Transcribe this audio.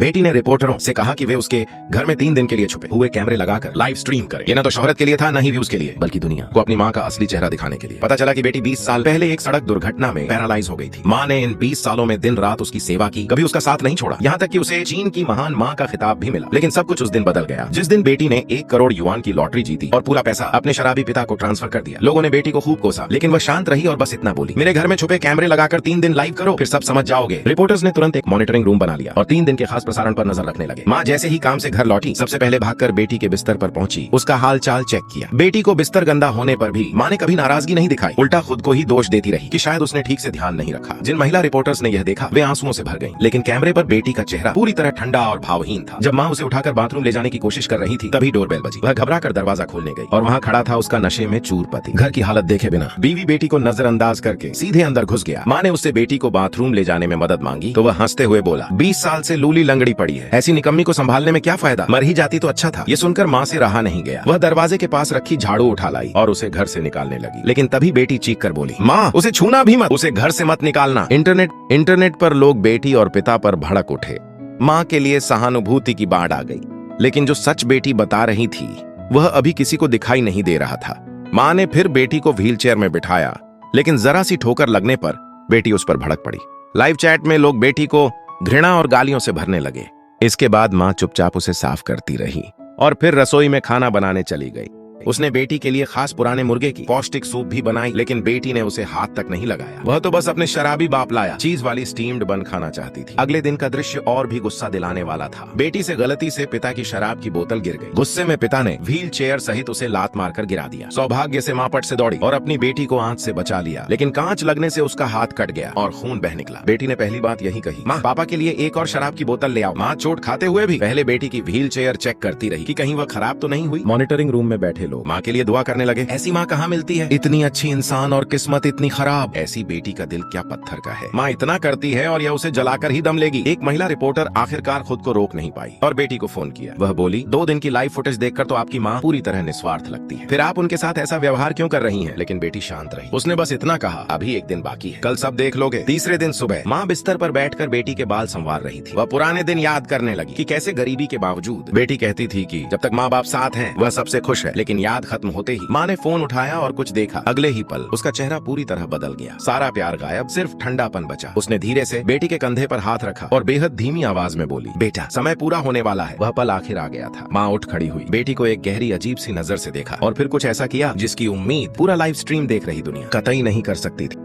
बेटी ने रिपोर्टरों से कहा कि वे उसके घर में 3 दिन के लिए छुपे हुए कैमरे लगाकर लाइव स्ट्रीम करें। ये न तो शोहरत के लिए था, न ही व्यूज के लिए, बल्कि दुनिया को अपनी माँ का असली चेहरा दिखाने के लिए। पता चला कि बेटी 20 साल पहले एक सड़क दुर्घटना में पैरालाइज हो गई थी। माँ ने इन 20 सालों में दिन रात उसकी सेवा की, कभी उसका साथ नहीं छोड़ा, यहाँ तक कि उसे चीन की महान माँ का खिताब भी मिला। लेकिन सब कुछ उस दिन बदल गया जिस दिन बेटी ने 1 करोड़ युआन की लॉटरी जीती और पूरा पैसा अपने शराबी पिता को ट्रांसफर कर दिया। लोगों ने बेटी को खूब कोसा, लेकिन वह शांत रही और बस इतना बोली, मेरे घर में छुपे कैमरे लगाकर 3 दिन लाइव करो, फिर सब समझ जाओगे। रिपोर्टर्स ने तुरंत एक मॉनिटरिंग रूम बना लिया और 3 दिन के खास प्रसारण पर नजर रखने लगे। माँ जैसे ही काम से घर लौटी, सबसे पहले भागकर बेटी के बिस्तर पर पहुंची, उसका हाल चाल चेक किया। बेटी को बिस्तर गंदा होने पर भी माँ ने कभी नाराजगी नहीं दिखाई, उल्टा खुद को ही दोष देती रही कि शायद उसने ठीक से ध्यान नहीं रखा। जिन महिला रिपोर्टर्स ने यह देखा वे आंसुओं से भर गईं, लेकिन कैमरे पर बेटी का चेहरा पूरी तरह ठंडा और भावहीन था। जब माँ उसे उठाकर बाथरूम ले जाने की कोशिश कर रही थी, तभी डोरबेल बजी। वह घबराकर दरवाजा खोलने गई और वहाँ खड़ा था उसका नशे में चूर पति। घर की हालत देखे बिना बीवी बेटी को नजरअंदाज करके सीधे अंदर घुस गया। माँ ने उससे बेटी को बाथरूम ले जाने में मदद मांगी तो वह हंसते हुए बोला, 20 साल से लूली लंगड़ी पड़ी है, ऐसी निकम्मी को संभालने में क्या फायदा, मर ही जाती तो अच्छा था। ये सुनकर माँ से रहा नहीं गया। वह दरवाजे के पास रखी झाड़ू उठा लाई और उसे घर से निकालने लगी। लेकिन तभी बेटी चीख कर बोली, माँ उसे छूना भी मत, उसे घर से मत निकालना। इंटरनेट पर लोग बेटी और पिता पर भड़क उठे। माँ के लिए सहानुभूति की बाढ़ आ गई, लेकिन जो सच बेटी बता रही थी वह अभी किसी को दिखाई नहीं दे रहा था। माँ ने फिर बेटी को व्हीलचेयर में बिठाया, लेकिन जरा सी ठोकर लगने पर बेटी उस पर भड़क पड़ी। लाइव चैट में लोग बेटी को घृणा और गालियों से भरने लगे। इसके बाद माँ चुपचाप उसे साफ करती रही और फिर रसोई में खाना बनाने चली गई। उसने बेटी के लिए खास पुराने मुर्गे की पौष्टिक सूप भी बनाई, लेकिन बेटी ने उसे हाथ तक नहीं लगाया। वह तो बस अपने शराबी बाप लाया चीज वाली स्टीम्ड बन खाना चाहती थी। अगले दिन का दृश्य और भी गुस्सा दिलाने वाला था। बेटी से गलती से पिता की शराब की बोतल गिर गई। गुस्से में पिता ने व्हील चेयर सहित उसे लात मारकर गिरा दिया। सौभाग्य से माँ पट से दौड़ी और अपनी बेटी को आंच से बचा लिया, लेकिन कांच लगने से उसका हाथ कट गया और खून बह निकला। बेटी ने पहली बात यही कही, माँ पापा के लिए एक और शराब की बोतल ले आओ। माँ चोट खाते हुए भी पहले बेटी की व्हील चेयर चेक करती रही कि कहीं वह खराब तो नहीं हुई। मॉनिटरिंग रूम में बैठे लोग माँ के लिए दुआ करने लगे। ऐसी माँ कहाँ मिलती है, इतनी अच्छी इंसान और किस्मत इतनी खराब। ऐसी बेटी का दिल क्या पत्थर का है। माँ इतना करती है और यह उसे जलाकर ही दम लेगी। एक महिला रिपोर्टर आखिरकार खुद को रोक नहीं पाई और बेटी को फोन किया। वह बोली, 2 दिन की लाइव फुटेज देखकर तो आपकी माँ पूरी तरह निस्वार्थ लगती है, फिर आप उनके साथ ऐसा व्यवहार क्यों कर रही हैं? लेकिन बेटी शांत रही। उसने बस इतना कहा, अभी एक दिन बाकी है, कल सब देख लोगे। तीसरे दिन सुबह माँ बिस्तर पर बैठकर बेटी के बाल संवार रही थी। वह पुराने दिन याद करने लगी कि कैसे गरीबी के बावजूद बेटी कहती थी कि जब तक माँ बाप साथ हैं वह सबसे खुश है। लेकिन याद खत्म होते ही माँ ने फोन उठाया और कुछ देखा। अगले ही पल उसका चेहरा पूरी तरह बदल गया। सारा प्यार गायब, सिर्फ ठंडापन बचा। उसने धीरे से बेटी के कंधे पर हाथ रखा और बेहद धीमी आवाज में बोली, बेटा समय पूरा होने वाला है। वह पल आखिर आ गया था। माँ उठ खड़ी हुई, बेटी को एक गहरी अजीब सी नजर से देखा और फिर कुछ ऐसा किया जिसकी उम्मीद पूरा लाइव स्ट्रीम देख रही दुनिया कतई नहीं कर सकती थी।